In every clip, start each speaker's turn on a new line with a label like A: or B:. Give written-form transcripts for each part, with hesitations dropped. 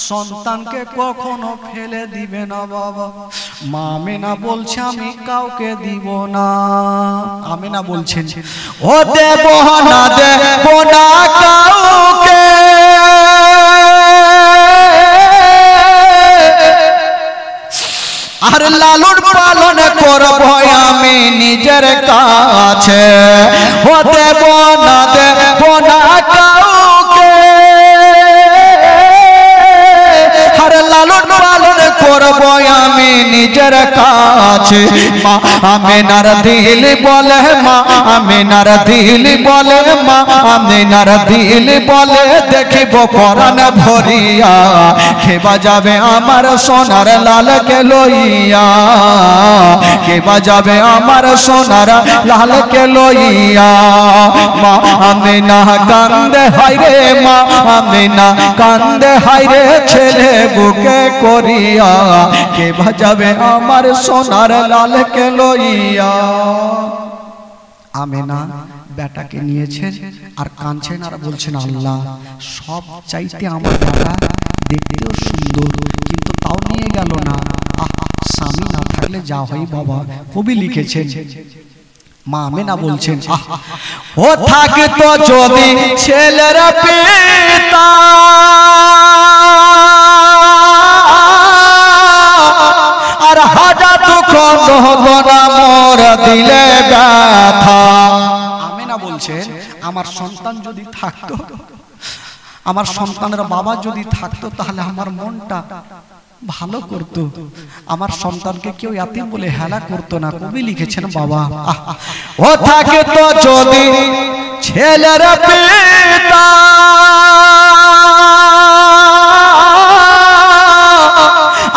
A: সন্তানকে কখনো ফেলে দিবে না বাবা। মা আমেনা বলছে আমি কাউকে দিব না। আমেনা বলছেন ও দেব না দেব না কাউকে, আর লালন পালন করব আমি নিজের কাছে। ও দেব না দেব না কাউকে, আর লালন পালন করব আমি নিজের কাছে। মা আমেনার দিল বলে, মা আমেনার দিল বলে, মা আমেনার দিল বলে দেখিব পরাণ ভরিয়া, কে বাজাবে আমার সোনার লালকে লইয়া, কে বাজাবে আমার সোনার লালকে লইয়া। মা আমেনা কান্দে হায়রে, মা আমেনা কান্দে হায়রে ছেলে বুকে করিয়া, কে বাজাবে আমার সোনার লালকে লইয়া। আমেনা বেটাকে নিয়েছেন আর কাঁদছেন আর বলছেন আল্লাহ সব চাইতে আমার বেটা দেখতেও সুন্দর, কিন্তু তাও নিয়ে গেল না। স্বামী না থাকলে যা হয় বাবা, কবি লিখেছেন। মা আমেনা বলছেন ও থাকতো যদি ছেলের পিতা, আর হাজার দুঃখ নহবনা মোর দিলে ব্যথা। আমেনা বলছেন আমার সন্তান যদি থাকতো, আমার সন্তানের বাবা যদি থাকতো, তাহলে আমার মনটা ভালো করতো, আমার সন্তানকে কেউ ইয়াতীম বলে হেলা করতো না। কবি লিখেছেন বাবা ও থাকতো যদি ছেলের পিতা,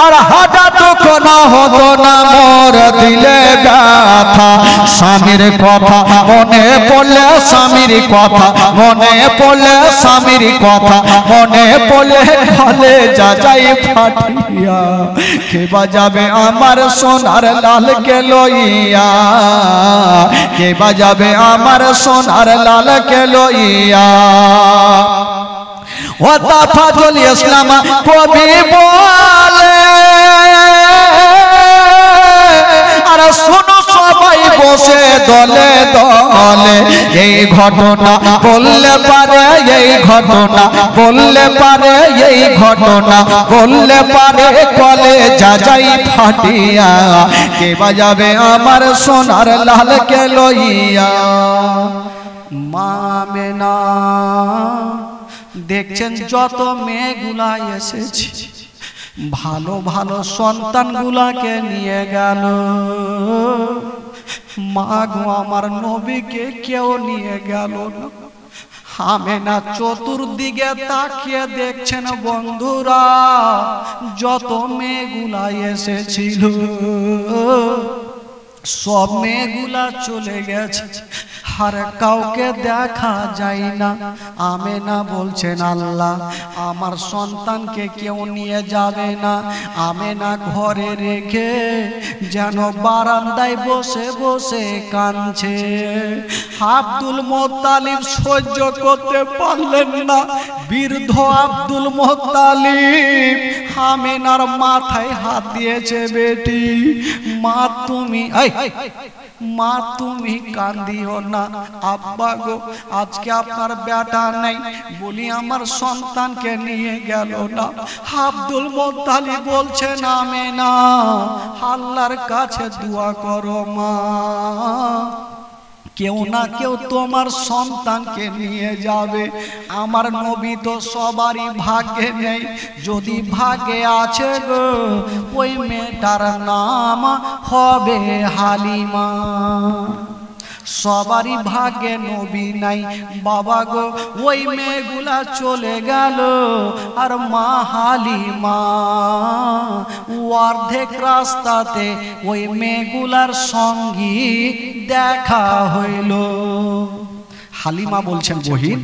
A: আর হাজার দুঃখ না হতো না মোর দিলে ব্যথা। স্বামীর কথা মনে পড়লে, স্বামীর কথা মনে পড়লে, স্বামীর কথা মনে পড়লে ফলে যা যাই ফাটিয়া, কে বাজাবে আমার সোনার লালকে লইয়া, কে বাজাবে আমার সোনার লালকে লইয়া। ও তাফাজুল ইসলাম কবি বলে, আর শোনো সবাই বসে দলে দলে, এই ঘটনা বললে পারে, এই ঘটনা বললে পারে, এই ঘটনা বললে পারে কলে যা যাই ফাটিয়া, কে বাজাবে আমার সোনার লালকে লইয়া। মা আমেনা দেখছেন যত মেয়েগুলা এসেছে ভালো ভালো সন্তানগুলাকে নিয়ে গেল, মা গো আমার নবীকে কেউ নিয়ে গেল না। আমেনা চতুর্দিকে তাকিয়ে দেখছেন বন্ধুরা যত মেয়েগুলা এসেছিল সব মেয়েগুলা চলে গেছে, আর কাউকে দেখা যায় না। আমেনা বলছেন আল্লাহ আমার সন্তানকে কেউ নিয়ে যাবে না। আমেনা ঘরে রেখে যেন বারান্দায় বসে বসে কাঁদছে। আব্দুল মুত্তালিব সহ্য করতে পারলেন না, বৃদ্ধ আব্দুল মুত্তালিব আমেনার মাথায় হাত দিয়েছে। বেটি মা তুমি, মা তুমি কান্দিও না, আব্বা গো আজকে আপনার বেটা নাই বলি আমার সন্তানকে নিয়ে গেল না। আব্দুল মুত্তালিব বলছেন আমেনা আল্লাহর কাছে দোয়া করো মা, কেউ না কেউ তোমার সন্তানকে নিয়ে যাবে। আমার নবী তো সবারই ভাগ্যে নেই, যদি ভাগ্যে আছে গো ওই মেয়েটার নাম হবে হালিমা। সবারই ভাগ্যে নবী নাই বাবা গো, ওই মেয়েগুলা চলে গেল আর মা হালিমা অর্ধেক রাস্তাতে ওই মেয়েগুলার সঙ্গী দেখা হইল। হালিমা বলছেন বহিন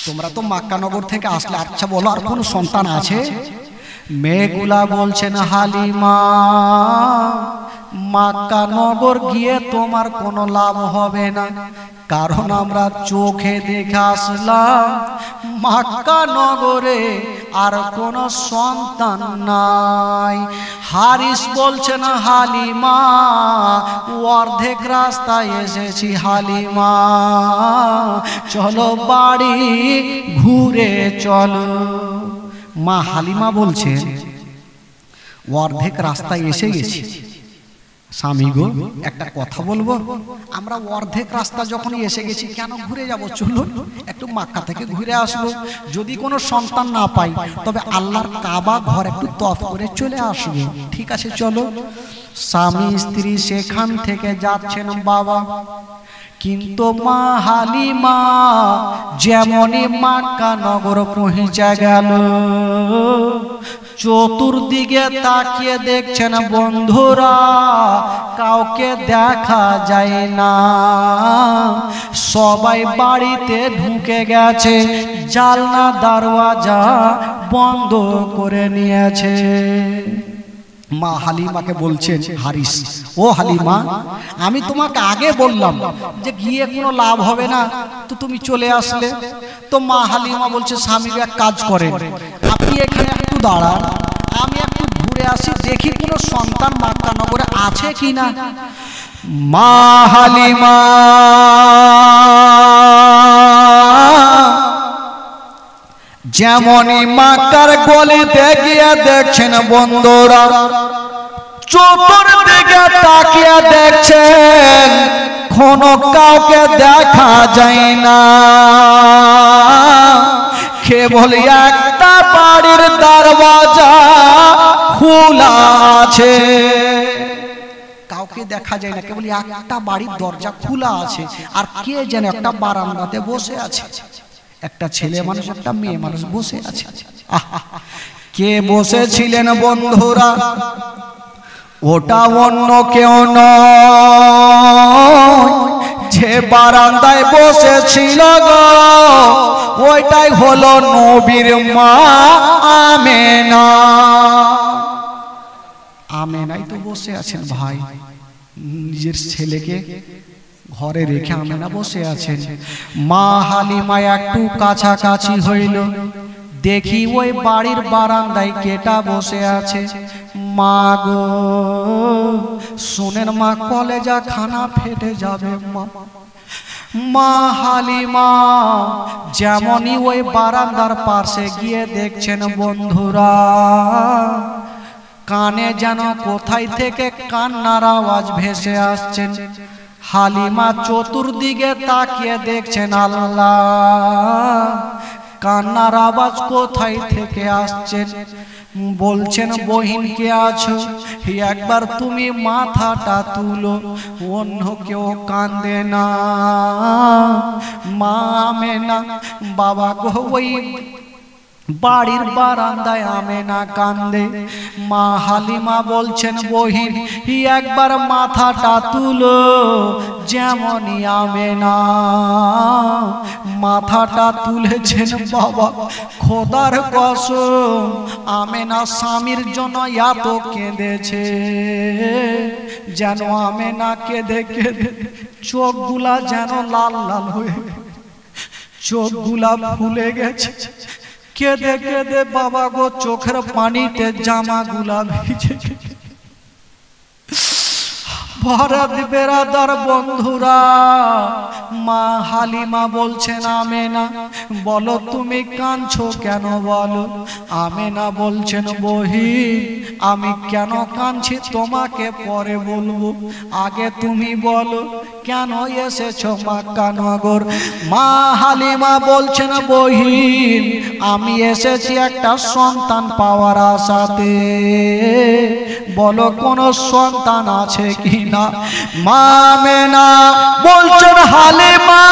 A: তোমরা তো মক্কা নগর থেকে আসলে, আচ্ছা বলো আর কোন সন্তান আছে? মেয়েগুলা বলছেন হালিমা মক্কা নগর গিয়ে তোমার কোনো লাভ হবে না, কারণ আমরা চোখে দেখে আসলাম মক্কা নগরে আর কোনো সন্তান নাই। হারিস বলছেন হালিমা অর্ধেক রাস্তায় এসেছি হালিমা, চলো বাড়ি ঘুরে চলো। মা হালিমা বলছে অর্ধেক রাস্তায় এসে গেছি। স্বামী গো একটা কথা বলবো, আমরা অর্ধেক রাস্তা যখন এসে গেছি কেন ঘুরে যাব, চলুন একটু মক্কা থেকে ঘুরে আসবো। যদি কোনো সন্তান না পাই তবে আল্লাহর কাবা ঘর একটু তফ করে চলে আসবো। ঠিক আছে চলো। স্বামী স্ত্রী সেখান থেকে যাচ্ছেন বাবা। কিন্তু মা হালিমা যেমনই মক্কা নগর পৌঁছে গেল, চতুর্দিকে তাকিয়ে দেখছেন বন্ধুরা কাউকে দেখা যায় না, সবাই বাড়িতে ঢুকে গেছে, জানলা দরওয়াজা বন্ধ করে নিয়েছে। মা হালিমাকে বলছেন হারিস, ও হালিমা আমি তোমাকে আগে বললাম যে গিয়ে কোনো লাভ হবে না, তো তুমি চলে আসলে। তো মা হালিমা বলছে স্বামী এক কাজ করেন, আপনি এখানে একটু দাঁড়ান, আমি একটু ঘুরে আসি, দেখি কোনো সন্তান মক্কা নগরে আছে কিনা। মা হালিমা যেমনই মক্কার গলিতে গিয়ে দেখছেন বন্ধুরা, চতুর্দিকে তাকিয়ে দেখছেন কোনো কাউকে দেখা যায় না, কেবল একটা বাড়ির দরওয়াজা খোলা আছে। কাউকে দেখা যায় না, কেবল একটা বাড়ির দরজা খোলা আছে, আর কে যেন একটা বারান্দাতে বসে আছে। একটা ছেলে মানুষ একটা মেয়ে মানুষ বসে আছে। কে বসেছিলেন বন্ধুরা, ওটা অন্য কেউ নয়, যে বারান্দায় বসেছিল গো ওইটাই হলো নবীর মা আমেনা। আমেনাই তো বসে আছেন ভাই, নিজের ছেলেকে ঘরে রেখে আমেনা বসে আছেন। মা হালিমা একটু কাছাকাছি হইল, দেখি ওই বাড়ির বারান্দায় কেটা বসে আছে। মা গো শুনেন মা, কলেজা খানা ফেটে যাবে মা। মা হালিমা যেমনই ওই বারান্দার পাশে গিয়ে দেখছেন বন্ধুরা, কানে যেন কোথায় থেকে কান্নার আওয়াজ ভেসে আসছেন। হালিমা চতুর্দিকে তাকিয়ে দেখছেন, আল্লাহ কান্নার আওয়াজ কোথায় থেকে আসছেন। বলছেন বহিন কে আছো, একবার তুমি মাথাটা তুলো, অন্য কেউ কান্দে না। মা আমেনা বাবা গো ওই বাড়ির বারান্দায় আমেনা কান্দে। মা হালিমা বলছেন বহিন একবার মাথাটা তুলো। যেমনই আমেনা মাথাটা তুলেছেন বাবা, খোদার কসম আমেনা স্বামীর জন্য এত কেঁদেছে, যেন আমেনা কেঁদে কেঁদে চোখগুলা যেন লাল লাল হয়ে, চোখগুলা ফুলে গেছে। কেঁদে কেঁদে বাবা গো চোখের পানিতে জামাগুলা ভিজে গেছে। ভারত বেরাদার বন্ধুরা, মা হালিমা বলছেন আমেনা বলো তুমি কাঁদছো কেন বলো। আমেনা বলছেন বহিন আমি কেন কাঁদছি তোমাকে পরে বলবো, আগে তুমি বলো কেন এসেছো মক্কা নগর। মা হালিমা বলছেন বহিন আমি এসেছি একটা সন্তান পাওয়ার আশাতে, বলো কোন সন্তান আছে কিনা। মা আমেনা বলছেন হালিমা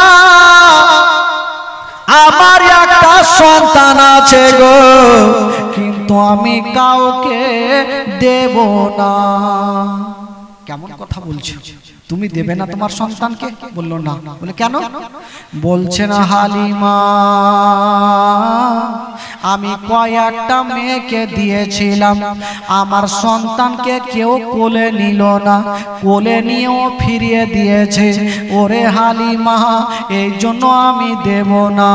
A: আমার একটা সন্তান আছে গো, কিন্তু আমি কাউকে দেব না। কেমন কথা বলছো, তুমি দেবে না তোমার সন্তানকে? বললো না। বলে কেন? বলছে না হালিমা আমি কয়েকটা মেয়েকে দিয়েছিলাম, আমার সন্তানকে কেউ কোলে নিল না, কোলে নিয়েও ফিরিয়ে দিয়েছে। ওরে হালিমা এই জন্য আমি দেব না।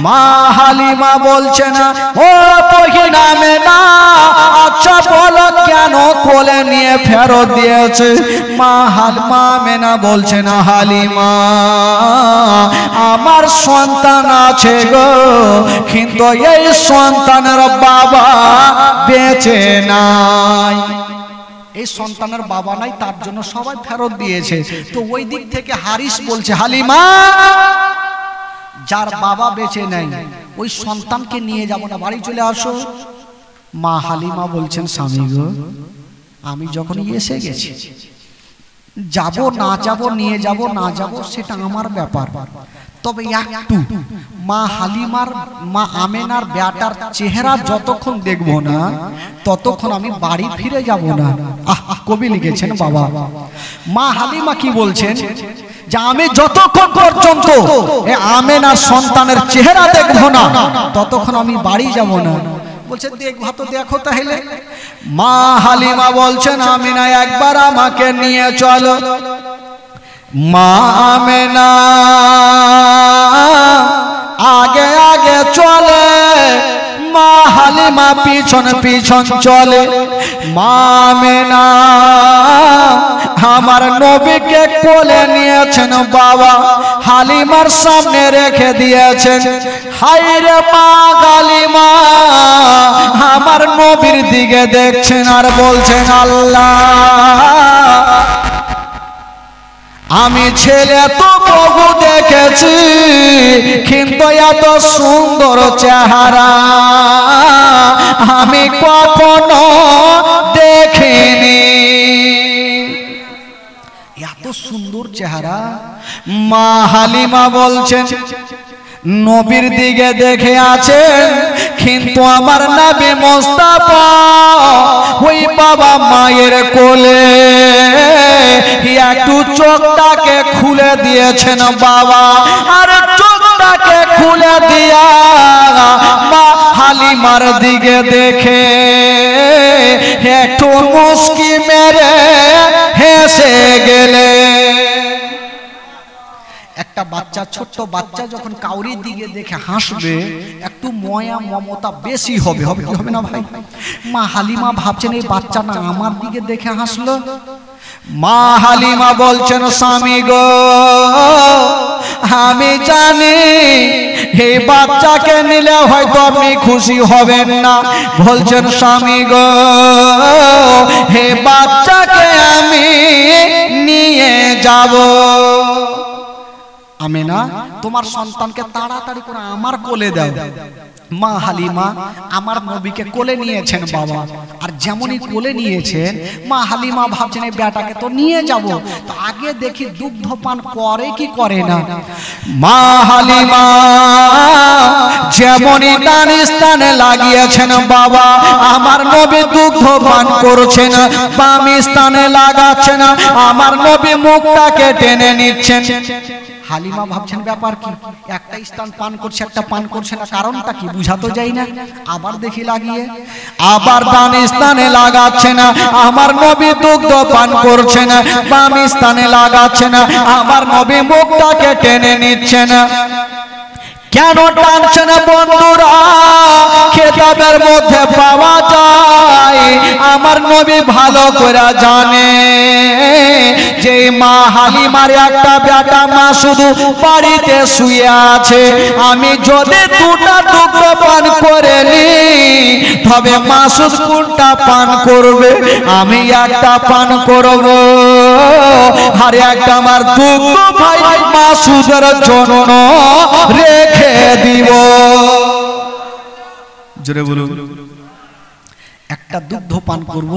A: মা হালিমা বলছে না ও পহিনা মেনা, আচ্ছা বলো কেন কোলে নিয়ে ফেরত দিয়েছে? মা মেনা বলছে না হালিমা আমার সন্তান আছে গো, কিন্তু এই সন্তানের বাবা বেঁচে নাই। এই সন্তানের বাবা নাই, তার জন্য সবাই ফেরত দিয়েছে। তো ওই দিক থেকে হারিস বলছে হালিমা যার বাবা বেঁচে নাই ওই সন্তানকে নিয়ে যাবো না, বাড়ি চলে আসো। মা হালিমা বলছেন স্বামী গো আমি যখন এসে গেছি, যাব না যাব, নিয়ে যাব না যাব সেটা আমার ব্যাপার, তবে একটু মা হালিমার মা আমেনার বেটার চেহারা যতক্ষণ দেখবো না ততক্ষণ আমি বাড়ি ফিরে যাব না। কবি লিখেছেন বাবা। মা হালিমা কি বলছেন যে আমি যতক্ষণ পর্যন্ত আমেনার সন্তানের চেহারা দেখবো না ততক্ষণ আমি বাড়ি যাব না। বলছে দেখবা তো দেখো তাহলে। মা হালিমা বলছেন আমিনা একবার আমাকে নিয়ে চলো। মা আমেনা আগে আগে চলে, মা হালিমা পিছন পিছন চলে। মা আমেনা আমার নবীকে কোলে নিয়েছেন বাবা, হালিমার সামনে রেখে দিয়েছেন। হায়রে মা হালিমা আমার নবীর দিকে দেখছেন আর বলছেন আল্লাহ আমি ছেলে তো বহু দেখেছি কিন্তু এত সুন্দর চেহারা আমি কখনো দেখিনি। এত সুন্দর চেহারা। মা হালিমা বলছেন নবীর দিকে দেখে আছেন কিন্তু আমার নবী মুস্তাফা ওই বাবা মায়ের কোলে একটু চোখটাকে খুলে দিয়েছেন বাবা, আর চোখটাকে খুলে দিয়া মা হালিমার দিকে দেখে একটু মুস্কি মেরে হেসে গেলে। একটা বাচ্চা, ছোট্ট বাচ্চা যখন কাউরির দিকে দেখে হাসবে একটু ময়া মমতা বেশি হবে, হবে কি হবে না ভাই? মা হালিমা ভাবছেন এই বাচ্চা না আমার দিকে দেখে হাসলো। মা হালিমা বলছেন স্বামী গো আমি জানি এই বাচ্চাকে নিলে হয়তো আপনি খুশি হবেন না। বলছেন স্বামী গো হে বাচ্চাকে আমি নিয়ে যাব। আমেনা তোমার সন্তানকে তাড়াতাড়ি করে আমার কোলে দাও। মা হালিমা আমার নবীকে কোলে নিয়েছেন বাবা, আর যেমনই কোলে নিয়েছেন মা হালিমা ভাবছেন এই বেটাকে তো নিয়ে যাব, তো আগে দেখি দুগ্ধ পান করে কি করে না। মা হালিমা যেমনই ডান স্থানে লাগিয়েছেন বাবা আমার নবী দুগ্ধ পান করছেন, বাম স্থানে লাগাচ্ছেন আমার নবী মুখটাকে টেনে নিচ্ছেন। হালিমা ভাবছেন ব্যাপার কি, একটা স্থান পান করছে একটা পান করছে না, কারণটা কি বুঝা তো যায় না। আবার দেখি লাগিয়ে আবার ডান স্থানে লাগাচ্ছে না আমার নবী দুগ্ধ পান করছে না, বাম স্থানে লাগাচ্ছে না আমার নবী মুখটাকে টেনে নিচ্ছে না। কেন টানছে না বন্ধুরা? খেতাবের মধ্যে পাওয়া যায় আমার নবী ভালো করে জানে যে মা হালিমার একটা বেটা মা শুধু বাড়িতে শুয়ে আছে, আমি যদি দুটা দুগ্ধ পান করে নি তবে মাসুদ কোনটা পান করবে? আমি একটা পান করব, আর একটা আমার দুগ্ধ ভাই মাসুদের জন্য রেখে দিব। জোরে বলুন। একটা দুগ্ধ পান করব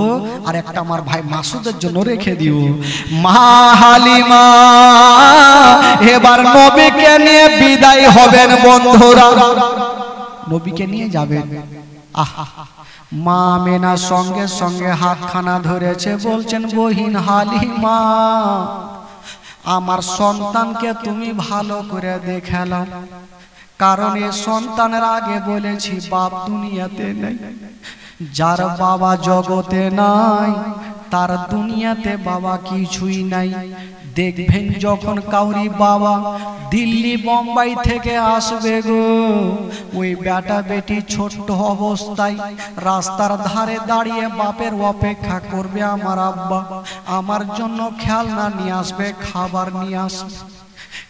A: আর একটা আমার ভাই মাসুদের জন্য রেখে দিব। মা হালিমা এবার নবীকে নিয়ে বিদায় হবেন বন্ধুরা, নবীকে নিয়ে যাবেন। আহা মা আমেনা সঙ্গে সঙ্গে হাতখানা ধরেছে, বলছেন বহিন হালিমা আমার সন্তানকে তুমি ভালো করে দেখালাম, কারণ এ সন্তানের আগে বলেছি বাপ দুনিয়াতে নেই। যার বাবা জগতে নাই তার দুনিয়াতে বাবা কিছুই নাই। দেখবেন যখন কাউরি বাবা দিল্লি বোম্বাই থেকে আসবে গো, ওই বেটা বেটি ছোট্ট অবস্থায় রাস্তার ধারে দাঁড়িয়ে বাপের অপেক্ষা করবে, আমার আব্বা আমার জন্য খেলনা নিয়ে আসবে, খাবার নিয়ে আসবে।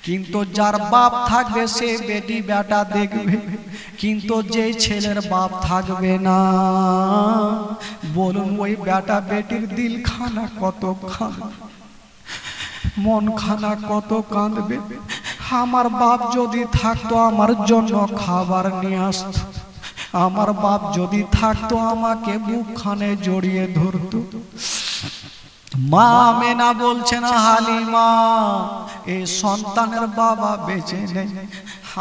A: কিন্তু যার বাপ থাকবে সে বেটি বেটা দেখবে, কিন্তু যে ছেলের বাপ থাকবে না, বলুন ওই বেটা বেটির দিল খানা কত কাঁদবে, মন খানা কত কাঁদবে। আমার বাপ যদি থাকতো আমার জন্য খাবার নিয়ে আসতো, আমার বাপ যদি থাকতো আমাকে বুকখানে জড়িয়ে ধরতো। মা আমেনা বলছেন হালিমা এই সন্তানের বাবা বেঁচে নেই,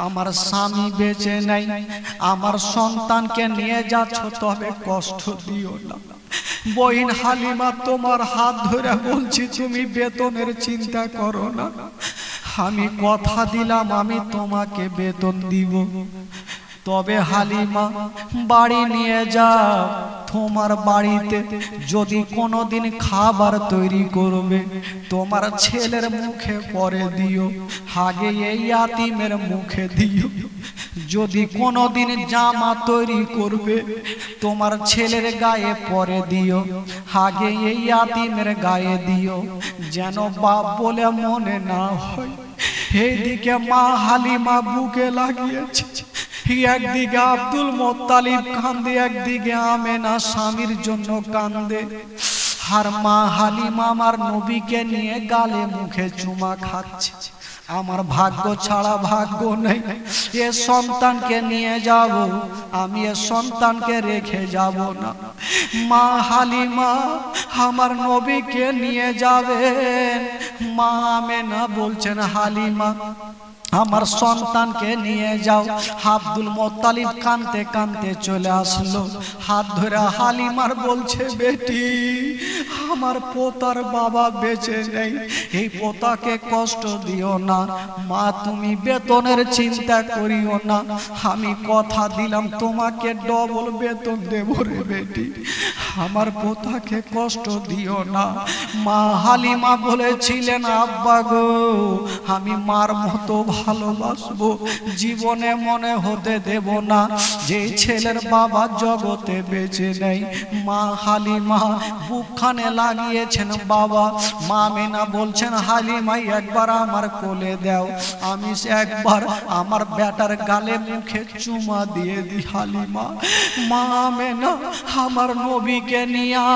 A: আমার স্বামী বেঁচে নেই, আমার সন্তানকে নিয়ে যাচ্ছ তবে কষ্ট দিও না। বহিন হালিমা তোমার হাত ধরে বলছি তুমি বেতনের চিন্তা করো না, আমি কথা দিলাম আমি তোমাকে বেতন দিব। তবে হালিমা বাড়ি নিয়ে যাও, তোমার বাড়িতে যদি কোনোদিন খাবার তৈরি করবে তোমার ছেলের মুখে পরে দিও, আগে এই ইয়াতিমের মুখে দিও। যদি কোনোদিন জামা তৈরি করবে তোমার ছেলের গায়ে পরে দিও, আগে এই ইয়াতিমের গায়ে দিও, যেন বাপ বলে মনে না হয়। এইদিকে মা হালিমা বুকে লাগিয়েছে, একদিকে আব্দুল মোত্তালিব কান্দে, একদিকে আমেনা স্বামীর জন্য কান্দে। আর মা হালিমা আমার নবীকে নিয়ে গালে মুখে চুমা খাচ্ছে। আমার ভাগ্য ছাড়া ভাগ্য নেই, এ সন্তানকে নিয়ে যাব, আমি এ সন্তানকে রেখে যাব না। মা হালিমা আমার নবীকে নিয়ে যাবেন। মা আমেনা বলছেন হালিমা আমার সন্তানকে নিয়ে যাও। আব্দুল মোত্তালিব কাঁদতে কাঁদতে চলে আসলো, হাত ধরে হালিমার বলছে বেটি আমার পোতার বাবা বেঁচে নেই, এই পোতাকে কষ্ট দিও না। মা তুমি বেতনের চিন্তা করিও না, আমি কথা দিলাম তোমাকে ডবল বেতন দেব রে বেটি, আমার পোতাকে কষ্ট দিও না। মা হালিমা বলেছিলেন আব্বা গো আমি মার মতো ভালোবাসবো, জীবনে মনে হতে দেব না যে ছেলের বাবা জগতে বেঁচে নেই। মা হালিমা বুকখানে লাগিয়েছেন বাবা। মা মেনা বলছেন হালিমাই একবার আমার কোলে দাও, আমি একবার আমার বেটার গালে মুখে চুমা দিয়ে দি। হালিমা মা মেনা আমার নবীকে নিয়া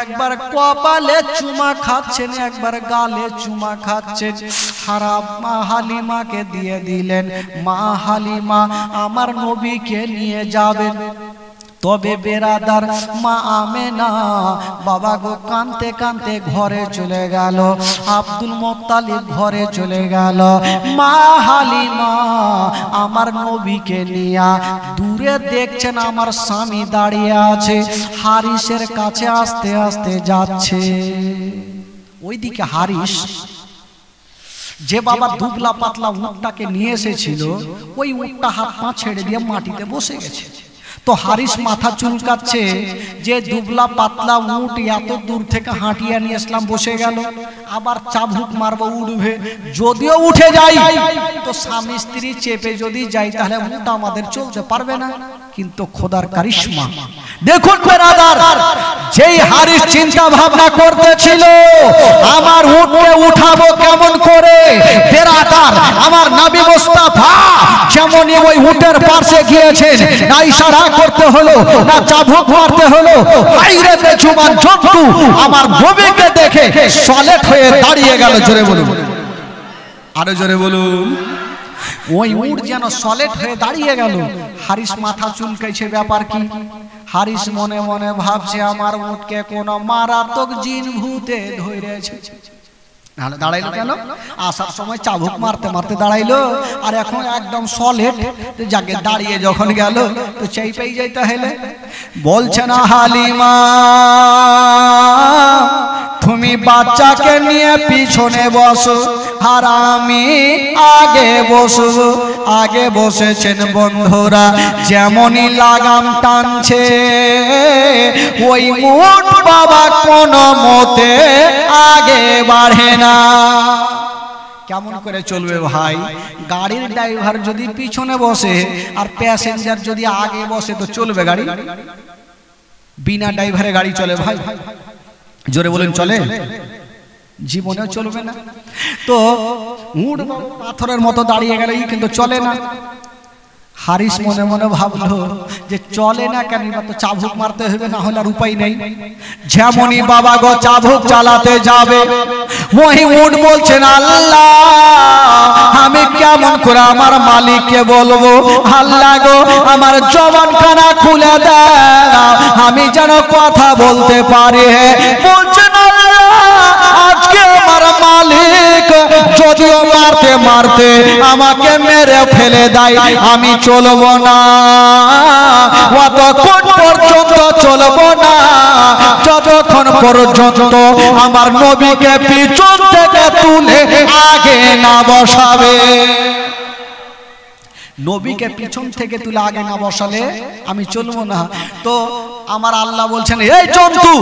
A: একবার কপালে চুমা খাচ্ছেন, একবার গালে চুমা খাচ্ছেন। খারাপ মা হালিমাকে দিয়ে দিলেন। মা হালিমা আমার নবীকে নিয়ে যাবেন। তবে বেরাদার মা আমেনা বাবা গো কানতে কানতে ঘরে চলে গেল, আব্দুল মোত্তালিব ঘরে চলে গেল। মা হালিমা আমার নবীকে নিয়া দূরে দেখছেন আমার স্বামী দাঁড়িয়ে আছে, হারিসের কাছে আস্তে আস্তে যাচ্ছে। ওইদিকে হারিস যে বাবা দুবলা পাতলা উটটাকে নিয়ে এসেছিল, ওই উটটা হাত পা ছেড়ে দিয়ে মাটিতে বসে গেছে। তো হারিস মাথা চুলকাচ্ছে যে দুবলা পাতলা উট এত দূর থেকে হাঁটিয়ে নিয়ে আসলাম, বসে গেল, আবার চাবুক মারবো উঠবে, যদিও উঠে যাই তো স্বামী স্ত্রী চেপে যদি যাই তাহলে উট আমাদের চলতে পারবে না। কিন্তু খোদার কারিশমা দেখুন বেরাদার, যেই হারিস চিন্তা ভাবনা করতেছিল আমার উটকে উঠাবো কেমন করে, বেরাদার আমার নবী মুস্তাফা যেমনই ওই উটের পাশে গিয়েছেন, না ইশারা করতে হলো না চাবুক মারতে হলো, হাইরে বেজুবান জন্তু আমার নবীকে দেখে সলেট হয়ে দাঁড়িয়ে গেল। জোরে বলুন, আরো জোরে বলুন। ওই উট যেন সলেট হয়ে দাঁড়িয়ে গেল। হারিস মাথা চুলকাইছে, ব্যাপার কি? হারিস মনে মনে ভাবছে আমার উটকে কোন মারাত্মক জিন ভূতে ধরেছে। নাহলে দাঁড়াইলো কেন? আসার সময় চাবুক মারতে মারতে দাঁড়াইলো, আর এখন একদম সলেট, যাকে দাঁড়িয়ে যখন গেল তো চাই পেয়ে যাইতে হেলে। বলছে না হালিমা তুমি বাচ্চাকে নিয়ে পিছনে বসো আর আমি আগে বসবো। আগে বসেছেন বন্ধুরা, যেমনই লাগাম টানছে ওই উট বাবা কোনো মতে আগে বাড়ে না। কেমন করে চলবে ভাই? গাড়ির ড্রাইভার যদি পিছনে বসে আর প্যাসেঞ্জার যদি আগে বসে তো চলবে গাড়ি? বিনা ড্রাইভারে গাড়ি চলে ভাই? জোরে বলেন চলে? জীবনেও চলবে না। তো উট পাথরের মতো দাঁড়িয়ে গেল, কিন্তু চলে না। হারিস মনে মনে ভাবলো যে চলে না কেন, তো চাবুক মারতে হবে, না হলে আর উপায় নেই। যেমনই বাবা গো চাবুক চালাতে যাবে ওই উট বলছেন, আল্লাহ আমি কেমন করে আমার মালিককে বলবো? আল্লাহ গো আমার জবানখানা খুলে দাও, আমি যেন কথা বলতে পারি। বলছেন আজকে আমার মালিক যদিও মারতে মারতে আমাকে মেরে ফেলে দেয়, আমি চলবো না, অতক্ষণ পর্যন্ত চলবো না যতক্ষণ পর্যন্ত আমার নবীকে পিছন থেকে তুলে আগে না বসাবে। নবীকে পিছন থেকে তুলে আগে না বসালে আমি চলবো না। তো আমার আল্লাহ বলছেন, এই জন্তু,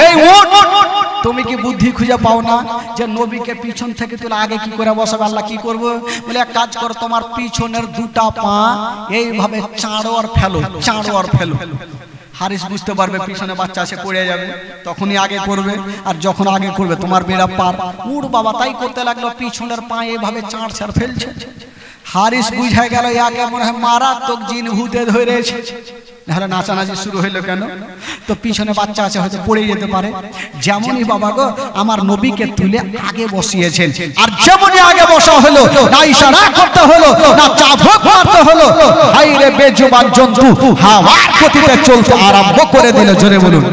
A: এই উট, তুমি কি বুদ্ধি খুঁজে পাও না যে নবীকে পিছন থেকে তুলে আগে কি করে বসাবে? আল্লাহ কি করবো? বলে এক কাজ করো, তোমার পিছনের দুটা পা এইভাবে চাঁড়ো আর ফেলো, চাঁড়ো আর ফেলো। হারিস বুঝতে পারবে পিছনে বাচ্চা এসে পড়ে যাবে, তখনই আগে করবে। আর যখন আগে করবে তোমার বেড়া পার। উট বাবা তাই করতে লাগলো, পিছনের পা এইভাবে চাঁড় ছাড় ফেলছে। হারিস বুঝা গেল একে মনে হয় মারাত্মক জিন ভূতে ধরেছে, নাহলে নাচানাচি শুরু হইলো কেন? তো পিছনে বাচ্চা আছে, হয়তো পড়ে যেতে পারে। যেমনই বাবা গো আমার নবীকে তুলে আগে বসিয়েছেন, আর যেমনই আগে বসা হলো, না ইশারা করতে হলো, না চাবুক মারতে হলো, হাই রে বেজুবান জন্তু হাওয়ার গতিতে চলতে আরম্ভ করে দিল। জোরে বলুন,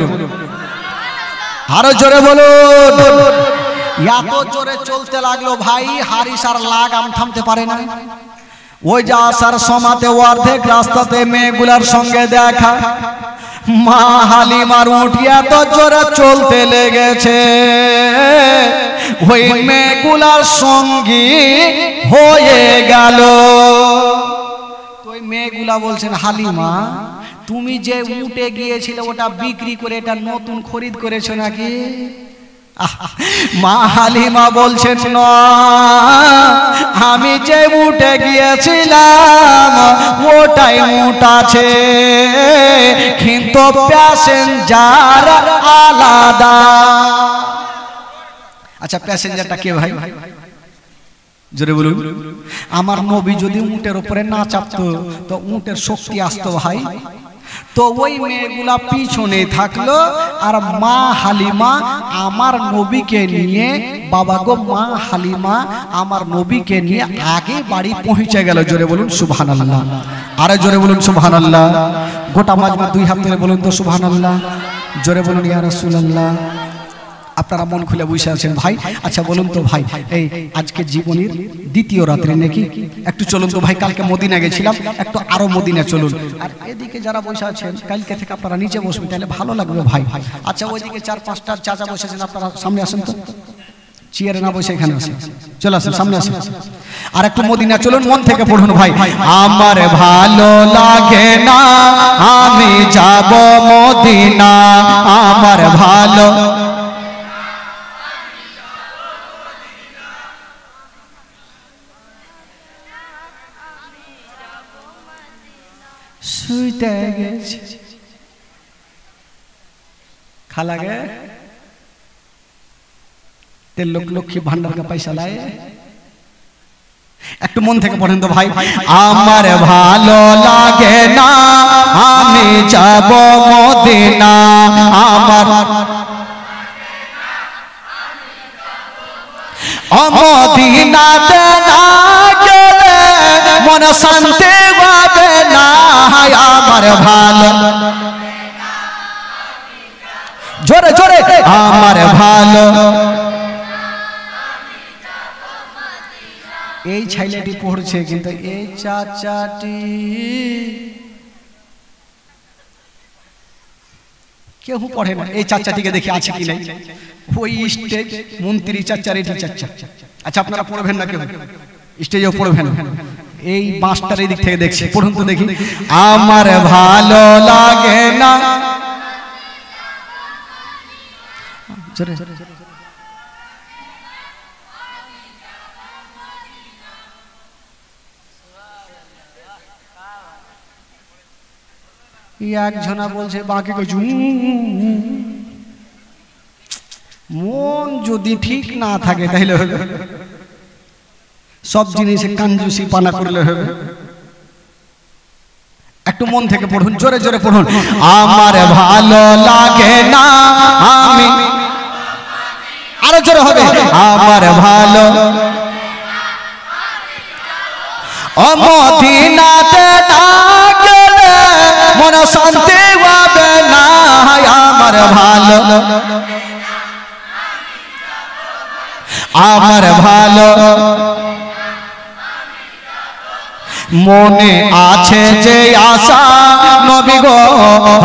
A: আরো জোরে বলুন। এত জোরে চলতে লাগলো ভাই, হারিস আর লাগাম থামতে পারে না। ওই যে আসার সমাতে অর্ধেক রাস্তাতে মেয়েগুলার সঙ্গে দেখা, মা হালিমার উট এত জোরে চলতে লেগেছে, ওই মেয়েগুলার সঙ্গী হয়ে গেল। ওই মেয়েগুলা বলছেন, হালিমা তুমি যে উটে গিয়েছিলে ওটা বিক্রি করে এটা নতুন খরিদ করেছো নাকি? মা হালিমা বলছেন, না আমি যে উঠে গিয়েছিলাম ওটাই উট আছে, কিন্তু প্যাসেঞ্জার আলাদা। আচ্ছা প্যাসেঞ্জারটা কে ভাই? জোরে বলুন। আমার নবী যদি উটের উপরে না চাপতো তো উটের শক্তি আসতো ভাই। তো ওই মেয়েগুলা পিছনে থাকলো, আর মা হালিমা আমার নবীকে নিয়ে, বাবা গো মা হালিমা আমার নবীকে নিয়ে আগে বাড়ি পৌঁছে গেল। জোরে বলুন সুবহানাল্লাহ, আরে জোরে বলুন সুবহানাল্লাহ। গোটা মাজমা দুই হাত ধরে বলুন তো সুবহানাল্লাহ। জোরে বলুন ইয়া রাসূলুল্লাহ। আপনারা মন খুলে বসে আছেন ভাই। আচ্ছা বলুন তো ভাই, এই আজকে জীবনের দ্বিতীয় রাত্রে নাকি? একটু চলুন তো ভাই, কালকে মদিনা গেছিলাম, একটু আরো মদিনা চলুন। আর এদিকে যারা বসে আছেন কালকে থেকে আপনারা নিচে বসবেন, তাহলে ভালো লাগবে ভাই। আচ্ছা ওইদিকে 4-5টা চাচা বসেছেন, আপনারা সামনে আসেন তো, চেয়ারে না বসে এখানে আসেন, চলে আসেন সামনে আসেন। আর একটু মদিনা চলুন, মন থেকে পড়ুন ভাই। আমার ভালো লাগে না আমি যাব মদিনা, আমার ভালো শুইতে গেছে खाला गे ते लोक लक्ष्मी भांडार का पैसा लाए एक मन থেকে পড়েন তো ভাই আমার ভালো লাগে না আমি যাব মদিনা আমার মদিনাতে না গেলে মন শান্তি পাবে না আমার ভালো জোরে জোরে আমার ভালো এই ছেলেটি পড়ছে কিন্তু এই চাচাটি কেউ পড়ে না। এই চাচাটিকে দেখি আছে কি নাই, ওই স্টেজ মন্ত্রী চাচা রেডি চাচা। আচ্ছা আপনারা পড়বেন না, কেউ স্টেজেও পড়বেন। এই বাঁশটার এই দিক থেকে দেখছি, পড়ুন তো দেখি। আমার ভালো লাগে না, একজনা বলছে বাকি কিছু। মন যদি ঠিক না থাকে তাহলে হবে, সব জিনিসে কাঞ্জুসি পানা করলে হবে। একটু মন থেকে পড়ুন, জোরে জোরে পড়ুন। আমার ভালো লাগে না, আমি আরো জোরে হবে। আমার ভালো মদিনাতে না গেলে মন শান্তি হবে না। আমার ভালো, আমার ভালো মনে আছে যে আশা, নবী গো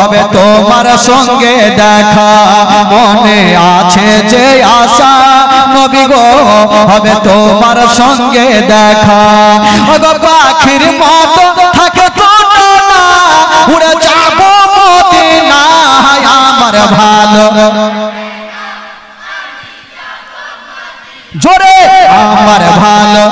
A: হবে তোমার সঙ্গে দেখা। মনে আছে যে আশা, নবী গো হবে তোমার সঙ্গে দেখা। ওগো পাখির মতো থাকে তো না, উড়ে যাব মদিনায়। আমার ভালো, জোরে আমার ভালো।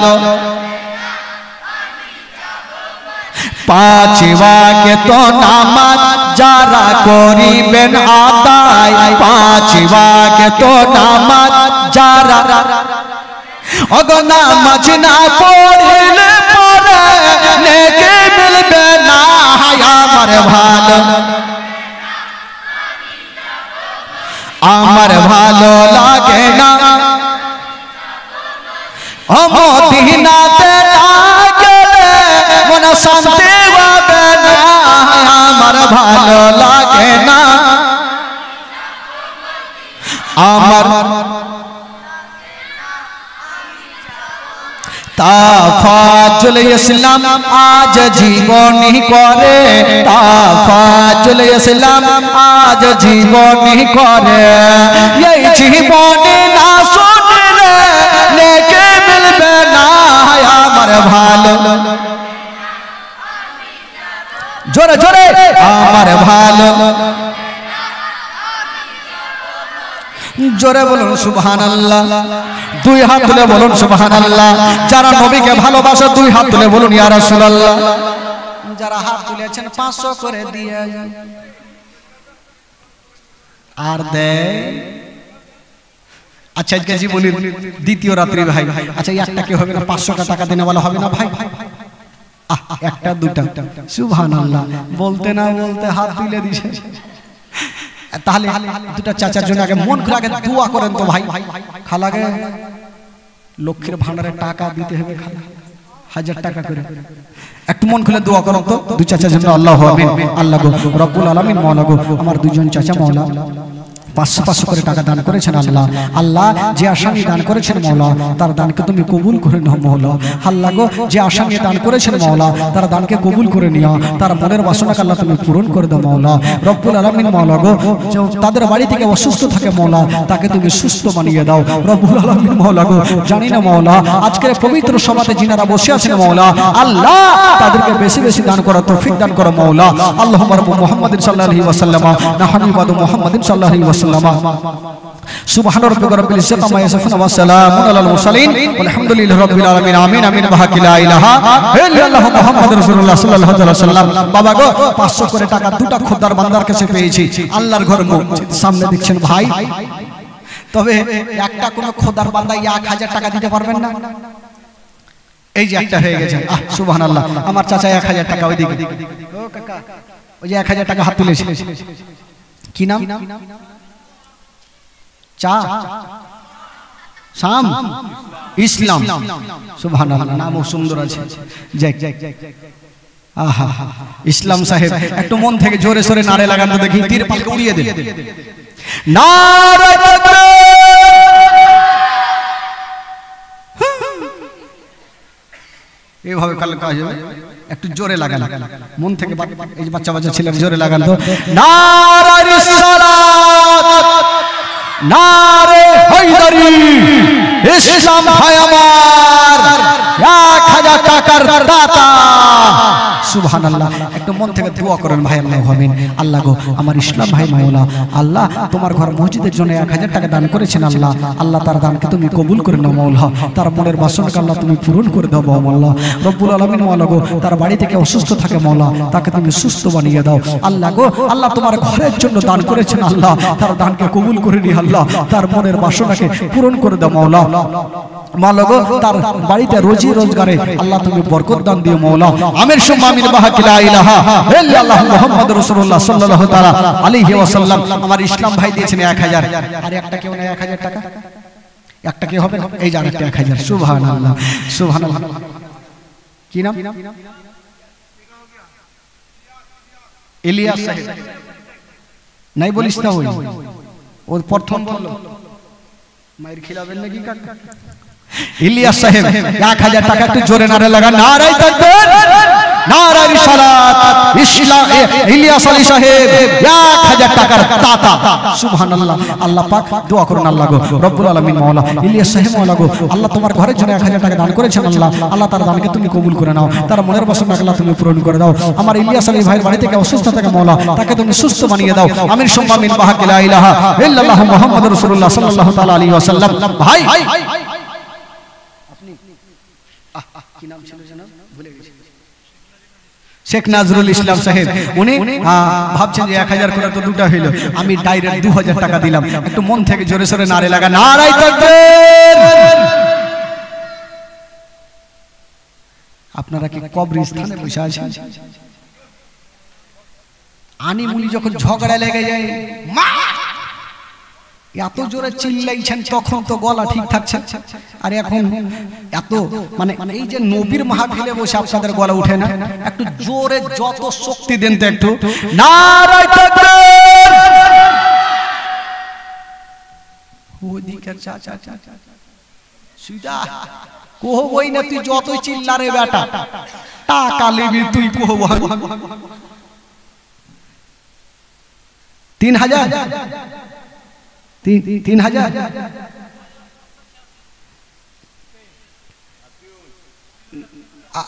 A: পাঁচ ওয়াক্ত নামাজ যারা করিবেন আদায়, পাঁচ ওয়াক্ত নামাজ যারা, ওগো নামাজ না পড়লে পরে নেকি মিলবে না। আমার ভালো, আমার ভালো লাগে না, মদিনাতে না গেলে মন শান্তি হবে না। আমার ভালো লাগে না, আমার তাফাজুল ইসলাম আজ জীবনী করে, তাফাজুল ইসলাম আজ জীবনী করে। এই জীবনী না শুনলে নেকি মিলবে না। আমার ভালো, জোরে জোরে আমার ভালো, জোরে বলুন সুবহানাল্লাহ। দুই হাত তুলে বলুন সুবহানাল্লাহ। যারা নবীকে ভালোবাসে দুই হাত তুলে বলুন ইয়া রাসূলুল্লাহ। যারা হাত তুলেছেন 500 করে দিয়ে আর দেয়। আচ্ছা আজকে জীবনের দ্বিতীয় রাত্রি ভাই, আচ্ছা একটা কি হবে না 500 টাকা দেনে वाला হবে না ভাই? একটা দুটা সুবহানাল্লাহ বলতে না বলতে হাত তুলে দিয়েছে। তাহলে দুটা চাচার জন্য আগে মন খুলে আগে দোয়া করেন তো ভাই। খালাকে লক্ষ্মীর ভান্ডারে টাকা দিতে হবে, খালা 1000 টাকা করে। একটু মন খুলে দোয়া করুন তো দুই চাচার জন্য। আল্লাহু আমিন। আল্লাহ গো রব্বুল আলামিন, মওলা গো আমার দুইজন চাচা মওলা 500 করে টাকা দান করেছেন আল্লাহ। আল্লাহ যে আসামি দান করেছেন মওলা তার দানকে তুমি কবুল করে নাও মওলা। আল্লাহ গো যে আসামি দান করেছেন মওলা তার দানকে কবুল করে নিও, তার মনের বাসনাকে আল্লাহ তুমি পূরণ করে দাও মওলা রব্বুল আলামিন। মওলা গো তাদের বাড়ি থেকে অসুস্থ থাকে মওলা তাকে তুমি সুস্থ বানিয়ে দাও রব্বুল আলামিন। মওলা গো জানি না মওলা আজকের পবিত্র সভাতে যিনারা বসে আছেন মওলা আল্লাহ তাদেরকে বেশি বেশি দান করার তৌফিক দান করো মওলা। আল্লাহুম্মা রাব্বু মুহাম্মাদিন সাল্লাল্লাহু আলাইহি ওয়াসাল্লাম নাহনু ইবাদু মুহাম্মাদিন সাল্লাল্লাহু আলাইহি ওয়াসাল্লাম। সুবহান রাব্বিকা রাব্বিল ইজ্জাতি আম্মা ইয়াসিফুন ওয়া সালামুন আলাল মুরসালিন ওয়ালহামদুলিল্লাহি রাব্বিল আলামিন। আমিন আমিন বাহাকি লা ইলাহা ইল্লাল্লাহ মুহাম্মাদুর রাসূলুল্লাহ সাল্লাল্লাহু আলাইহি ওয়াসাল্লাম। বাবা গো 500 করে টাকা দুটা খোদার বান্দার কাছে পেয়েছি, আল্লাহর ঘর সামনে দেখছেন ভাই। তবে একটা কোন খোদার বান্দা 1000 টাকা দিতে পারবেন না? এই যে একটা হয়ে গেছে, সুবহানাল্লাহ। আমার চাচা 1000 টাকা ওইদিকে, ও কাকা ওই যে 1000 টাকা হাত তুলেছে, কি নাম? চা শাম ইসলাম, সুবহানাল্লাহ নামও সুন্দর আছে। যাক আহা ইসলাম সাহেব একটু মন থেকে জোরে সোরে নারে লাগান তো দেখি, তীর পালকে উড়িয়ে দেন। নারে তাকবীর, এইভাবে কাল কাজ হবে। একটু জোরে লাগান, মন থেকে এই যে বাচ্চা বাচ্চা ছেলেরা জোরে লাগান তো। নারে রিসালাত, নারে হায়দারি, ইসলাম ভাই আমার 1000 টাকার দাতা। সুবহানাল্লাহ। একটু মন থেকে দোয়া করেন ভাই। আল্লাহ আমিন। আল্লাহ গো, আমার ইসলাম ভাই মাওলা, আল্লাহ তোমার ঘর মসজিদের জন্য 1000 টাকা দান করেছেন আল্লাহ। আল্লাহ তার দানকে তুমি কবুল করে নাও মাওলা। তার মনের বাসনাকে আল্লাহ তুমি পূরণ করে দাও মাওলা রব্বুল আলামিন। মাওলা গো, তার বাড়ি থেকে অসুস্থ থাকে মাওলা, তাকে তুমি সুস্থ বানিয়ে দাও আল্লাহ গো। আল্লাহ তোমার ঘরের জন্য দান করেছেন আল্লাহ, তার দানকে কবুল করে নি আল্লাহ। তার মনের বাসনাকে পূরণ করে দাও মাওলা। মাওলা গো, তার বাড়িতে রোজি রোজগারে আল্লাহ তুমি বরকত দান দিও মাওলা। আমির সুম্মা আমিন। বাহাকি লা ইলাহা ইল্লাল্লাহ মুহাম্মাদুর রাসূলুল্লাহ সাল্লাল্লাহু তাআলা আলাইহি ওয়াসাল্লাম। আমার ইসলাম ভাই দিয়েছেন 1000। আর একটা কেউ না 1000 টাকা, একটা কি হবে? এই যে আরেকটা 1000। সুবহানাল্লাহ, সুবহানাল্লাহ। কি নাম? ইলিয়াস সাহেব। নাই বলিস না, ওই ও প্রথম বলল মায়ের খিলাবেন নাকি কাকা? ইলিয়াস সাহেব 1000 টাকা একটু জোরে নারে লাগা। নারে তাকবীর, নারে রিসালাত। ইসলাম ইলিয়াস আলী সাহেব 1000 টাকার দাতা। সুবহানাল্লাহ। আল্লাহ পাক দোয়া করুন আল্লাহ গো রব্বুল আলামিন। মাওলা ইলিয়াস সাহেব মাওলা গো, আল্লাহ তোমার ঘরের জন্য 1000 টাকা দান করেছেন আল্লাহ। আল্লাহ তার দানকে তুমি কবুল করে নাও, তার মনের বাসনা আল্লাহ তুমি পূরণ করে দাও। আমার ইলিয়াস আলী ভাইয়ের বাড়ি থেকে অসুস্থ থাকে মাওলা, তাকে তুমি সুস্থ বানিয়ে দাও। আমিন সুম্মা আমিন। বাহাকি লা ইলাহা ইল্লাল্লাহ মুহাম্মাদুর রাসূলুল্লাহ সাল্লাল্লাহু তাআলা আলাইহি ওয়াসাল্লাম। ভাই আপনি কি নাম ছিল জানেন? ভুলে গেছি। শেখ নজরুল ইসলাম সাহেব। উনি ভাবছেন যে 1000 করে তো দুটো হইল, আমি ডাইরেক্ট 2000 টাকা দিলাম। একটু মন থেকে জোরে সোরে নারে লাগা। নারে তাকবীর। আপনারা কি কবরস্থানে বসে আছেন? আনিমুনি যখন ঝগড়া লেগে যায়, মা এত জোরে চিল্লাইছেন, তখন তো গলা ঠিক থাকছে। আর এখন এত মানে এই যে নবীর মাহফিলে বসে আপনাদের গলা উঠে না? একটু জোরে যত শক্তি দেন তো একটু। নারে তাকবীর। ওদিকে চাচা সুদা কোহ বই না, তুই যতই চিল্লা রে বেটা, টাকা নিবি তুই কোহ। 3000 3000।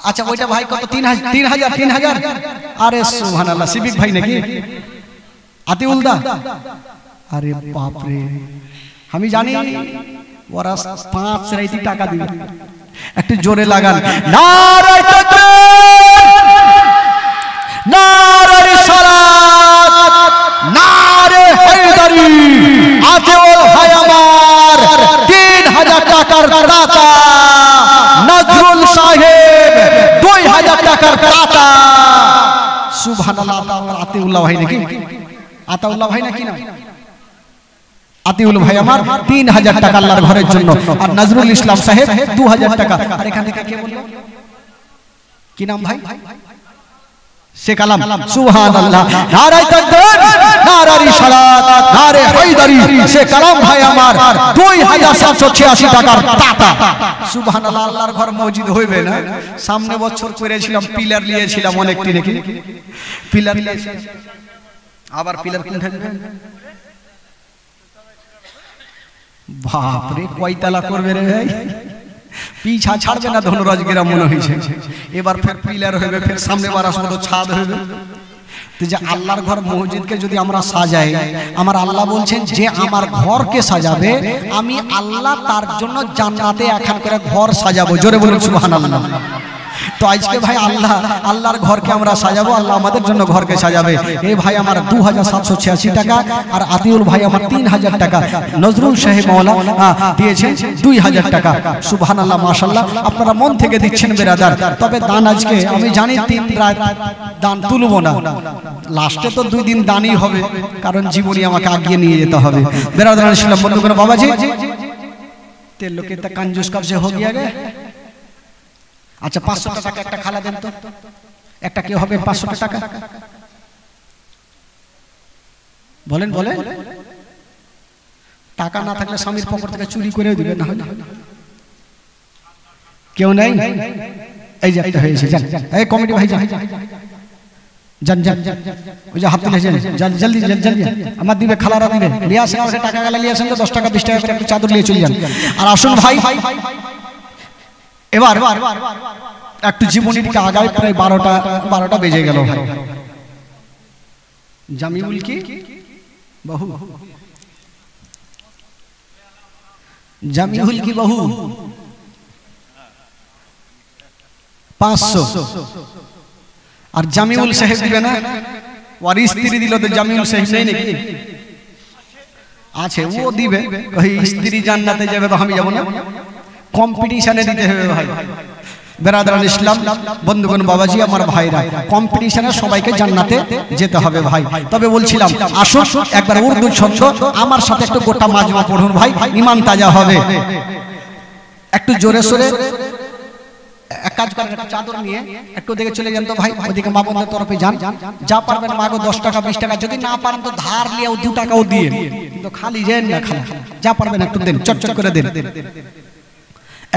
A: আচ্ছা ওইটা ভাই কত? 3000। আরে সুবহানাল্লাহ। সিভিক ভাই নাকি? আতিউল দা? আরে বাপ রে, আমি জানি ওরা 5 রাইতি টাকা দিবে। একটু জোরে লাগান। নারে তাকবীর, নারে রিসালাত, নারে হায়দারি। আতিউল ভাই আমার 3000 টাকার দাতা। নজরুল সাহেব 2000 টাকার দাতা। সুবহানাল্লাহ। আতিউল্লাহ ভাই নাকি? আতাউল্লাহ ভাই নাকি না? আতিউল ভাই আমার 3000 টাকা আল্লাহর ঘরের জন্য। আর নজরুল ইসলাম সাহেব 2000 টাকা। আর এখান থেকে কে বলল? কি নাম ভাই? শেখ আলম। সুবহানাল্লাহ। নারে তাকবীর, নারে রিসালাত, নারে হায়দারি। শেখ আলম ভাই আমার 2786 টাকার দাতা। সুবহানাল্লাহ। আল্লাহর ঘর মসজিদ হইবে না? সামনে বছর করেছিলাম, পিলার নিয়েছিলাম অনেকটি নাকি? পিলার আবার পিলার কোনটা দিবেন? বাপ রে, কয়তলা করবে রে ভাই? পিছা ছাড়বে না ধনুরাজ গ্রাম মনে হয়েছে। এবার ফের পিলার হইবে, ফের সামনে বারাস মতো ছাদ হইবে। তো যে আল্লাহর ঘর মসজিদকে যদি আমরা সাজাই, আমার আল্লাহ বলছেন যে আমার ঘরকে সাজাবে, আমি আল্লাহ তার জন্য জান্নাতে একখান করে ঘর সাজাবো। জোরে বলুন সুবহানাল্লাহ। তো আজকে ভাই আল্লাহর ঘরকে আমরা সাজাবো, আল্লাহ আমাদের জন্য ঘরকে সাজাবে। এই ভাই আমার 2786 টাকা, আর আতিউল ভাই আমার 3000 টাকা। নজরুল সাহেব মাওলা দিয়েছেন 2000 টাকা। সুবহানাল্লাহ, মাশাআল্লাহ। আপনারা মন থেকে দিচ্ছেন বেরাদার। তবে দান আজকে আমি জানি 3 রাত দান তুলবো না, লাস্টে তো 2 দিন দানই হবে, কারণ জীবনী আমাকে আগিয়ে নিয়ে যেতে হবে। বেরাদার ইসলাম বন্ধুগণ, বাবাজি তেল লোকে তা कंजूस कब से हो गया गे? আচ্ছা 500 টাকা একটা খালা দেন তো। একটা কি হবে 500 টাকা? বলেন বলেন। টাকা না থাকলে স্বামীর পকেট থেকে চুরি করে দিবেন না? কেউ নাই? এই যে একটা হয়েছে, যান এই কমিটি ভাই যান যান যান, ওই যে হাত তুলেছেন যান, জলদি জলদি আমার দিবে, খালারা দিবে, নিয়ে আসেন আমাকে টাকা গেলে নিয়ে আসেন তো, 10 টাকা 20 টাকা করে একটা চাদর নিয়ে চলে যান। আর আসুন ভাই, এবার একটু জীবনীটিকে আগায়, প্রায় 12টা বেজে গেল ভাই। জামিউল কি বহু, জামিউল কি বহু 500, আর জামিউল সাহেব দিবে না, ওর স্ত্রী দিল তো জামিউল সাহেব নেই নাকি? আছে, ও দিবে, কই স্ত্রী জান্নাতে যাবে তো আমি যাব না? কম্পিটিশনে দিতে হবে ভাই। বেরাদারান ইসলাম, বন্ধুগণ, বাবাজি, আমার ভাইরা, কম্পিটিশনে সবাইকে জান্নাতে যেতে হবে ভাই। তবে বলছিলাম, আসুন একবার উর্দু ছন্দ আমার সাথে একটু গোটা মাজমা পড়ুন ভাই, ঈমান তাজা হবে। একটু জোরে সোরে এক কাজ করেন, একটা চাদর নিয়ে একটু দিকে চলে যান তো ভাই, ওইদিকে মা বোনদের তরফে যান, যা পারবেন মাগো 10 টাকা 20 টাকা, যদি না পারেন তো ধার নিয়েও 2 টাকাও দিয়ে, কিন্তু খালি যেন না, খালি যা পারবেন একটু দেন, চটচট করে দেন।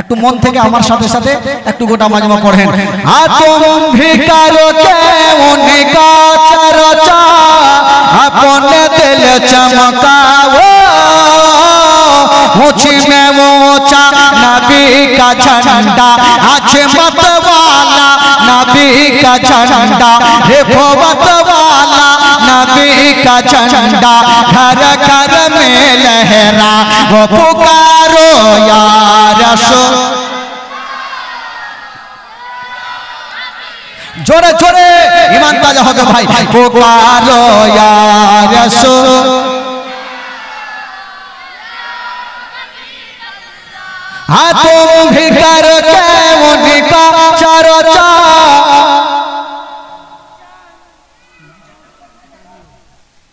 A: একটু মন থেকে আমার সাথে সাথে একটু গোটা মাজমা পড়েন। আতুম ভিকারো কে উনকা চর্চা अपने दिल चमकाओ, ऊंची में ऊंचा नबी का झंडा, अजमत वाला नबी का झंडा, रिफवत वाला नबी का झंडा, घर घर में लहरा वो पुकारो या रसूल। जोरे जोरे ईमान ताजा होगा भाई, पुकारो या रसूल। हाँ तुम भी करके उनका चर्चा,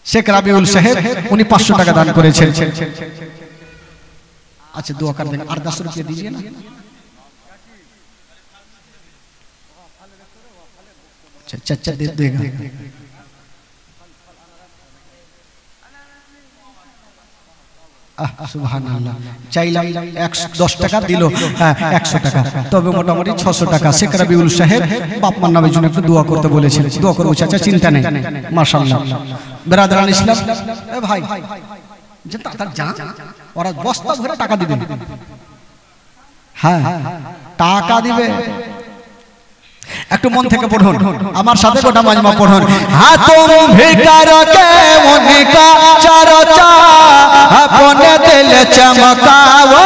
A: शेख रबीउल साहेब उन्हीं 500 টাকা दान করেছেন। अच्छा दुआ कर देंगे, 8-10 रुपये दीजिए ना। अच्छा दे देगा। সুবহানাল্লাহ, চাইলাম 10 টাকা দিল, 100 টাকা, তবে মোটামুটি 600 টাকা। শেখ রবিউল সাহেব বাপ মার নামের জন্য একটু দোয়া করতে বলেছেন, দোয়া করবো চাচা, চিন্তা নেই, মাশাআল্লাহ। বেরাদারান ইসলাম, এ ভাই যে যা ওরা বস্তা ভরে টাকা দিবে, হ্যাঁ টাকা দিবে, একটু মন থেকে পড়ুন আমার সাথে গোটা মাজমা পড়ুন। হ্যাঁ তুম ভিকার কে উনকা চর্চা, अपने दिल चमकाओ,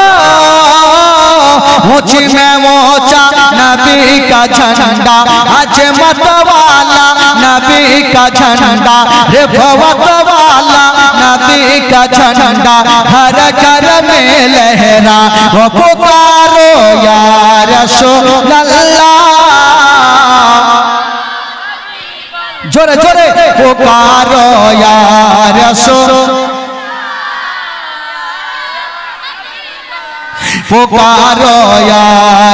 A: ऊंची में ऊंचा नबी का झंडा, अजमत वाला नबी का झंडा, रिफवत वाला नबी का झंडा, हर घर में लहरा वो पुकारो या रसूल अल्लाह। जोरे जोरे पुकारो या रसूल, पुकारो या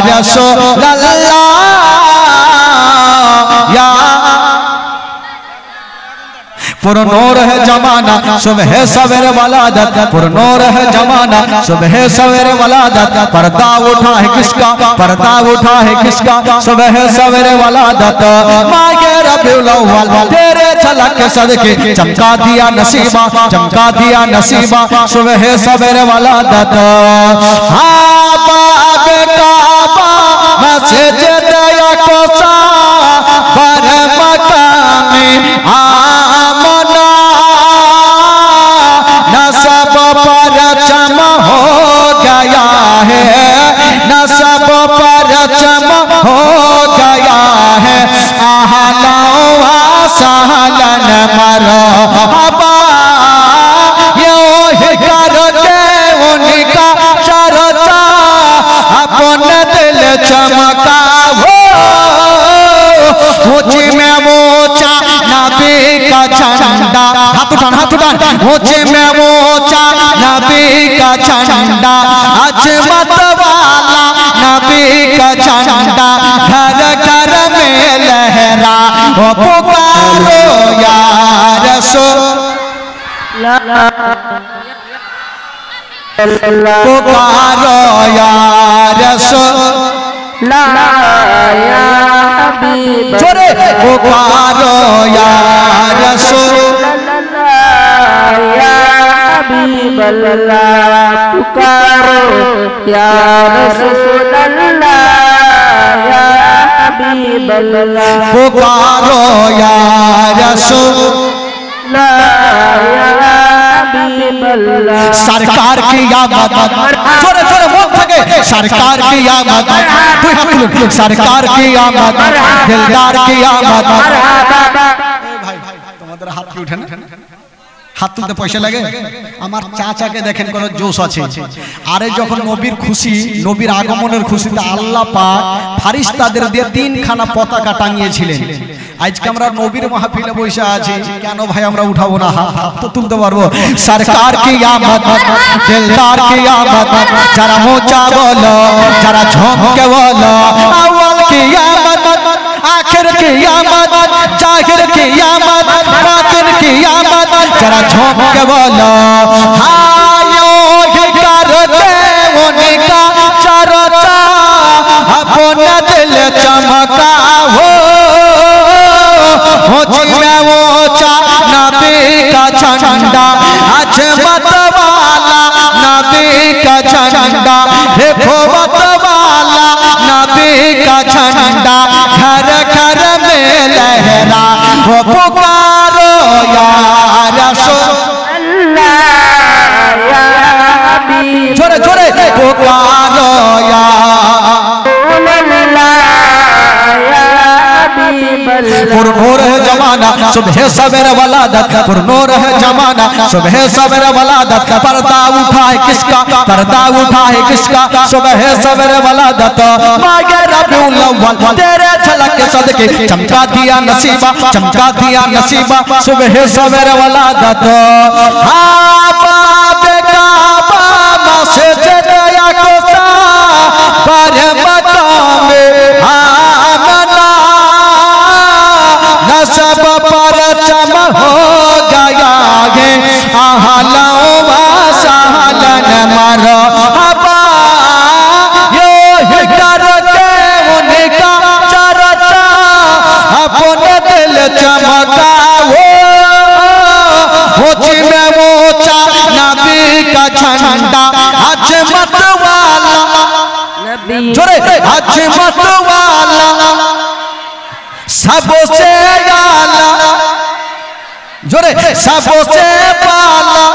A: रसूल अल्लाह। या पुरनूर है जमाना सुबह सवेरे वलादत, पुरनूर है जमाना सुबह सवेरे वलादत, पर्दा उठा है किसका, पर्दा उठा है किसका, सुबह सवेरे वलादत, माए रबीउल अव्वल तेरे झलक सदके चमका दिया नसीबा, चमका दिया नसीबा, सुबह सवेरे वलादत। हाँ बाब काबा मस्जिद दया कोसा पर मकामे आमना, नसब पर चम हो गया है, नसब पर चम हो गया है, आहला व सहलन मरहबा, यूं करके उनका चर्चा, अपने दिल चमकाओ, ऊंची में ऊंचा नबी का झंडा, हाथ उठान हाथ उठान, ऊंची में ऊंचा नबी का झंडा, अजमत वाला नबी का झंडा, घर घर में लहरा वो पुकारो या रसूल, पुकारो या रसूल
B: ला या हबीब
A: जोरे पुकारो या रसूल
B: या हबीब अल्लाह पुकारो या रसूल अल्लाह या हबीब अल्लाह
A: पुकारो या रसूल सरकार की आमद जोरे जोरे मुख থেকে सरकार की आमद দুই হাত তুলুন सरकार की आमद दिलदार की आमद ভাই তোমাদের হাত কি ওঠে না হাত তুলতে পয়সা লাগে আমার চাচাকে দেখেন কোন জোশ আছে আরে যখন নবীর খুশি নবীর আগমনের খুশিতে আল্লাহ পাক ফেরেশতাদের দিয়ে তিনখানা পতাকা টাঙিয়েছিলেন আজকে আমরা নবীর মাহফিলে বসে আছি কেন ভাই আমরা উঠাবো না হাত তো তুলতে পারবো সরকার কি আমদ দিলদার কি আমদ যারা মোচা বলো যারা ঝমকে বলো আউয়াল কি আমদ आखिर की आमद जाहिर की आमद बातिन की आमद जरा झोंक के बोलो हायो ही करते उनका चर्चा अपना दिल चमका हो में ऊंचा नबी का झंडा अजमत वाला नबी का झंडा हिफाजत वाला नबी का झंडा घर घर में लहरा वो पुकारो या रसूल
B: अल्लाह या हबीब
A: जोरे जोरे पुकारो या पुरनूर है जमाना सुबह सवेरे वलादत पुरनूर है जमाना सुबह सवेरे वलादत पर्दा उठा है किसका पर्दा उठा है किसका सुबह सवेरे वलादत मागे रबीउल अव्वल तेरे झलक के सदके चमका दिया नसीबा सुबह सवेरे वलादत हाँ बाबे काबा मस्जिद अक़सा पर मकाम सब पर चम हो गया है आहलों व सहलन मरो हबा यो ही करके उनका चर्चा अपने दिल चमकाओ ऊंची में ऊंचा नबी का झंडा अजमत वाला जोरे अजमत वाला सबसे आला जोरे सबसे पाला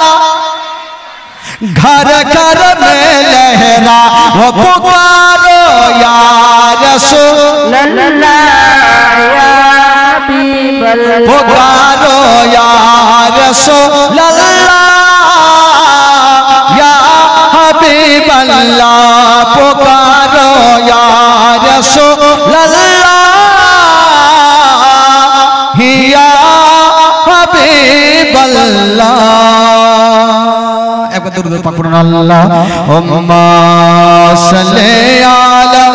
A: घर घर में लहरा वो पुकारो या रसूल
B: अल्लाह या हबीब अल्लाह
A: पुकारो या रसूल अल्लाह या हबीब अल्लाह पुकारो या रसूल अल्लाह या हबीब अल्लाह एक बार दुरूद पाक पढ़ना अल्लाहुम्मा सल्ली अला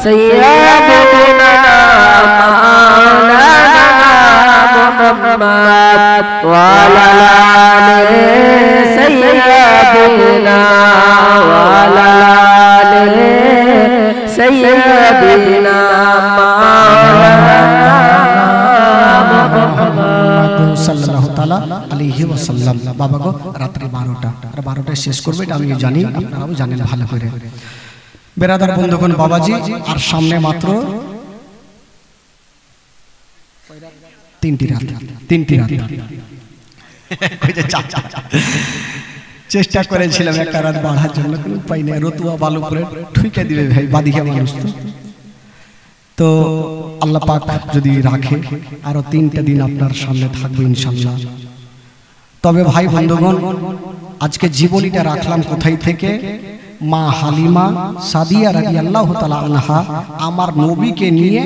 B: सय्यदना मौलाना मुहम्मद व अला आलि सय्यदना व अला आलि सय्यदना
A: সাল্লাল্লাহু তাআলা আলাইহি ওয়াসাল্লাম বাবা গো রাত্রি 12টা আর 12টায় শেষ করবে এটা আমি জানি আপনারাও জানেন ভালো করে বেরাদার বন্ধুগণ বাবাজি আর সামনে মাত্র 3টি রাত চেষ্টা করেছিলাম একটা রাত বাড়ার জন্য কোনো উপায় নেই রতুয়া বালু করে ঠুকে দিবে ভাই বাদিকে মানুষ তো আল্লাহ পাক যদি রাখে আরো 3টা দিন আপনার সামনে থাকবে ইনশাআল্লাহ তবে ভাই বন্ধুগণ আজকে জীবনীটা রাখলাম কোথায় থেকে মা হালিমা সাদিয়া রাদিয়াল্লাহু তাআলা আনহা আমার নবীকে নিয়ে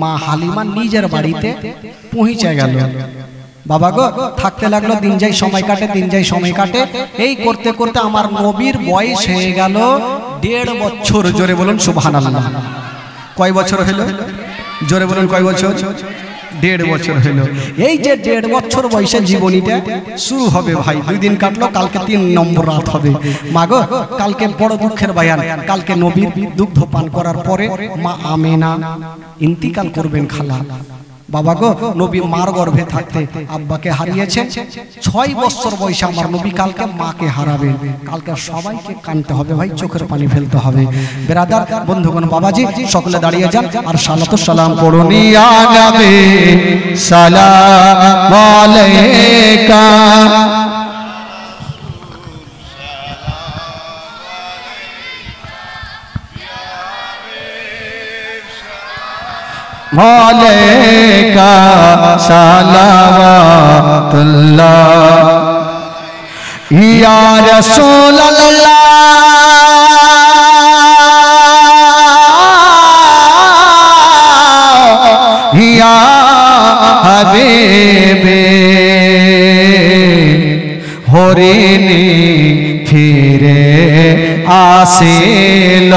A: মা হালিমা নিজের বাড়িতে পৌঁছে গেল বাবা গো থাকতে লাগলো দিন যাই সময় কাটে এই করতে করতে আমার নবীর বয়স হয়ে গেল 1.5 বছর জোরে বলুন সুবহানাল্লাহ কয় বছর হলো জোরে বলুন কয় বছর 1.5 বছর হলো। এই যে 1.5 বছর বয়সে জীবনীটা শুরু হবে ভাই, 2 দিন কাটলো, কালকে 3 নম্বর রাত হবে। মাগো কালকে বড় দুঃখের বয়ান, কালকে নবীর দুগ্ধ পান করার পরে মা আমেনা ইন্তিকাল করবেন খালা। বাবা গো, নবী মার গর্ভে থাকতে আব্বাকে হারিয়েছেন। 6 বছর বয়সে আমার নবী কালকে মাকে হারাবেন। কালকে সবাইকে কাঁদতে হবে ভাই, চোখের পানি ফেলতে হবে। বেরাদার বন্ধুগণ, বাবাজি সকলে দাঁড়িয়ে যান আর সালাতু সালাম পড়ুন। ইয়া নবী সালাম আলাইকা আলাইকা সালাওয়াতুল্লাহ ইয়া রাসূলুল্লাহ ইয়া হাবিবে হরিণী ফিরে আসিল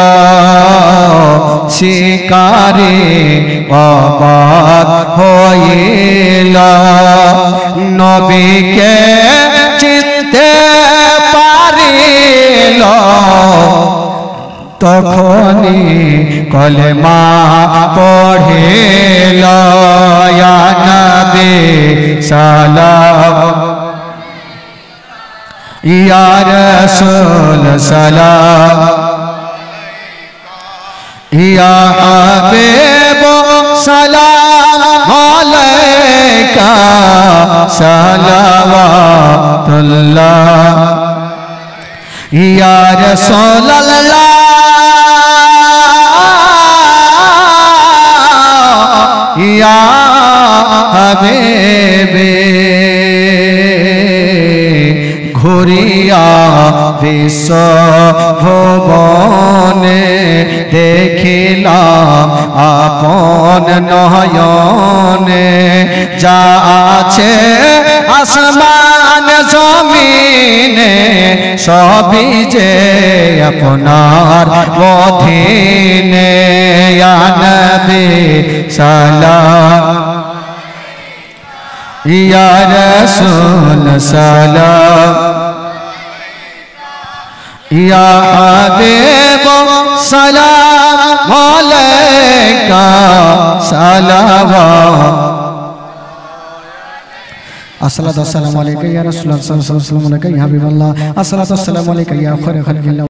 A: শিকারে অবাক হইল নবীকে চিনতে পারিল তখনই কলেমা পড়িল ইয়া নবী সালাম ইয়া রাসূল সালাম ইয়া হাবিব সালাম আলাইকা সালাওয়াতুল্লাহ ইয়া রাসূলুল্লাহ ইয়া হাবিবে ঘুরিয়া বিশ্ব ভুবনে দেখিলাম আপন নয়নে যা আছে আসমান জমিনে সবই যে আপনার অধীনে ইয়া নবী সালাম ইয়া রাসূল সালাম ইয়া হাবিব সালাম আলাইকা সালাওয়াত আসসালাতু ওয়াসসালামু আলাইকা ইয়া রাসূলুল্লাহ সাল্লাল্লাহু আলাইহি ওয়া সাল্লাম ইয়া হাবিবাল্লাহ আসসালাতু ওয়াসসালামু আলাইকা ইয়া খায়রা খালকিল্লাহ।